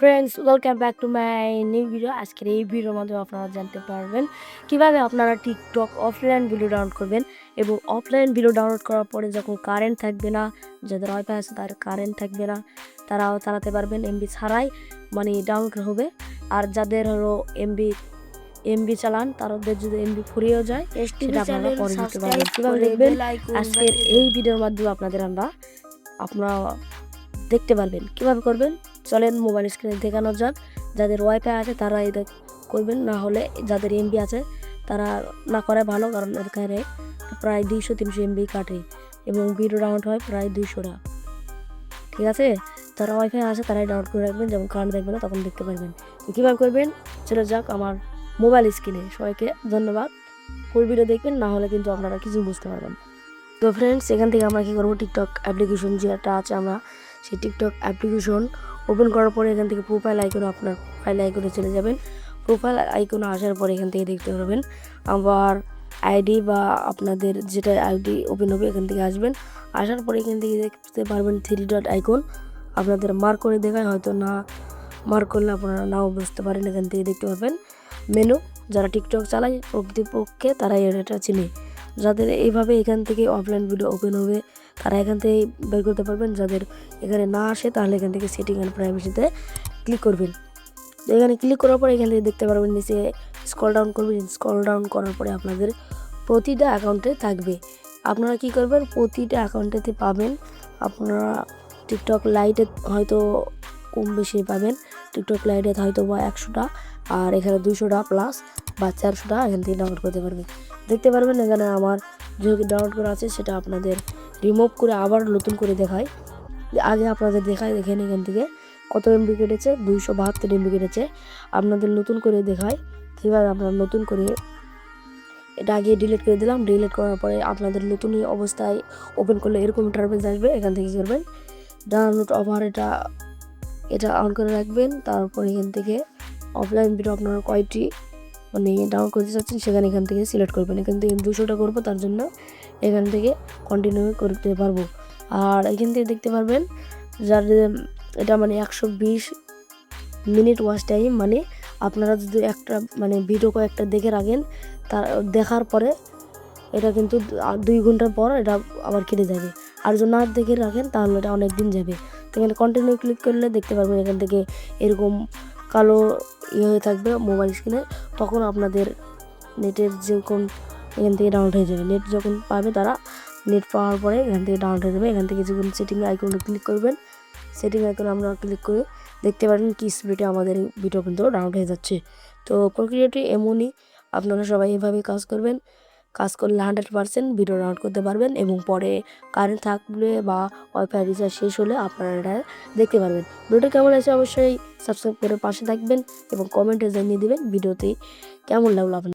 Friends, welcome back to my new video. আজকের এই ভিডিওর মাধ্যমে আপনারা জানতে পারবেন কিভাবে আপনারা টিকটক অফলাইন ভিডিও ডাউনলোড করবেন এবং অফলাইন ভিডিও ডাউনলোড করার পরে যখন কারেন্ট থাকবে না, যাদের ওয়াইফাই আছে তার কারেন্ট থাকবে না, তারাও চালাতে পারবেন এমবি ছাড়াই, মানে ডাউনলোড হবে। আর যাদের হলো এমবি চালান, তাদের যদি এমবি ফুরিয়েও যায় সেটা আপনারা পরে দিতে পারবেন। কীভাবে দেখবেন আজকের এই ভিডিওর মাধ্যমে আপনারা দেখতে পারবেন। কিভাবে করবেন চলেন মোবাইল স্ক্রিনে দেখানো যাক। যাদের ওয়াইফাই আছে তারা এটা করবেন, না হলে যাদের এমবি আছে তারা না করে ভালো, কারণ এখানে প্রায় 200-300 এমবি কাটে এবং ভিডিও ডাউনলোড হয় প্রায় 200টা। ঠিক আছে, যারা ওয়াইফাই আছে তারাই ডাউনলোড করে রাখবেন, যেমন কারেন্ট দেখবেন না তখন দেখতে পারবেন। তো কীভাবে করবেন চলে যাক আমার মোবাইল স্ক্রিনে। সবাইকে ধন্যবাদ, ফুল ভিডিও দেখবেন, না হলে কিন্তু আপনারা কিছু বুঝতে পারবেন। তো ফ্রেন্ডস, এখান থেকে আমরা কী করবো, টিকটক অ্যাপ্লিকেশন যেটা আছে আমরা সেই টিকটক অ্যাপ্লিকেশন ওপেন করার পরে এখান থেকে প্রোফাইল আইকনে আপনার ফাইল আইকনে চলে যাবেন। প্রোফাইল আইকনে আসার পরে এখান থেকে দেখতে পারবেন আবার আইডি বা আপনাদের যেটা আইডি ওপেন হবে এখান থেকে আসবেন। আসার পরে এখান থেকে দেখতে পারবেন 3 ডট আইকন, আপনাদের মার্ক করে দেখায়, হয়তো না মার্ক করলে আপনারা নাও বুঝতে পারেন। এখান থেকে দেখতে পারবেন মেনু। যারা টিকটক চালায় প্রকৃতপক্ষে তারাই এটা চিনে। যাদের এইভাবে এখান থেকে অফলাইন ভিডিও ওপেন হবে তারা এখান থেকে বের করতে পারবেন। যাদের এখানে না আসে তাহলে এখান থেকে সেটিং অ্যান্ড প্রাইভেসিতে ক্লিক করবেন। তো এখানে ক্লিক করার পরে এখান থেকে দেখতে পারবেন নিচে স্ক্রল ডাউন করবেন। স্ক্রল ডাউন করার পরে আপনাদের প্রতিটা অ্যাকাউন্টে থাকবে। আপনারা কি করবেন, প্রতিটা অ্যাকাউন্টেতে পাবেন আপনারা টিকটক লাইটে হয়তো কম বেশি পাবেন। টিকটক লাইটে হয়তো বা 100টা, আর এখানে 200টা প্লাস বা 400টা এখান থেকে ডাউনলোড করতে পারবেন। দেখতে পারবেন এখানে আমার যেহেতু ডাউনলোড করা আছে সেটা আপনাদের রিমুভ করে আবার নতুন করে দেখায়। আগে আপনাদের দেখায়, দেখেন এখান থেকে কত এমবি কেটেছে, 272 এমবি কেটেছে। আপনাদের নতুন করে দেখায় কীভাবে আপনারা নতুন করে এটা আগে ডিলিট করে দিলাম। ডিলিট করার পরে আপনাদের নতুন অবস্থায় ওপেন করলে এরকম ইন্টারফেস আসবে। এখান থেকে করবেন ডাউনলোড ওভার, এটা অন করে রাখবেন। তারপর এখান থেকে অফলাইন ভিডিও আপনারা কয়টি মানে ডাউনলোড করতে চাচ্ছেন সেখানে এখান থেকে সিলেক্ট করবেন। এখান থেকে 200টা করবো, তার জন্য এখান থেকে কন্টিনিউ করতে পারবো। আর এখান থেকে দেখতে পারবেন যার এটা মানে 120 মিনিট ওয়াচ টাইম, মানে আপনারা যদি একটা মানে ভিডিও কয়েকটা দেখে রাখেন, তার দেখার পরে এটা কিন্তু 2 ঘন্টার পর এটা আবার কেটে যাবে। আর যদি না দেখে রাখেন তাহলে এটা অনেক দিন যাবে। তো এখানে কন্টিনিউ ক্লিক করলে দেখতে পারবেন এখান থেকে এরকম কালো হয়ে থাকবে মোবাইল স্ক্রিনে। তখন আপনাদের নেটের যখন এখান থেকে ডাউনলোড হয়ে যাবে। নেট যখন পাবে তারা নেট পাওয়ার পরে এখান থেকে ডাউনলোড হয়ে যাবে। এখান থেকে যখন সেটিং আইকনে ক্লিক করবেন, সেটিং আইকনে আমরা ক্লিক করে দেখতে পারেন কি স্পিডে আমাদের ভিডিও কিন্তু ডাউনলোড হয়ে যাচ্ছে। তো প্রক্রিয়াটি এমনই, আপনারা সবাই এভাবে কাজ করবেন। কাজ করলে 100% ভিডিও ডাউনলোড করতে পারবেন এবং পরে কারেন্ট থাকলে বা ওয়াইফাই রিচার্জ শেষ হলে আপনারা এটা দেখতে পারবেন। ভিডিওটা কেমন আছে অবশ্যই সাবস্ক্রাইব করে পাশে থাকবেন এবং কমেন্টে জানিয়ে দেবেন ভিডিওতে কেমন লাগলো আপনার।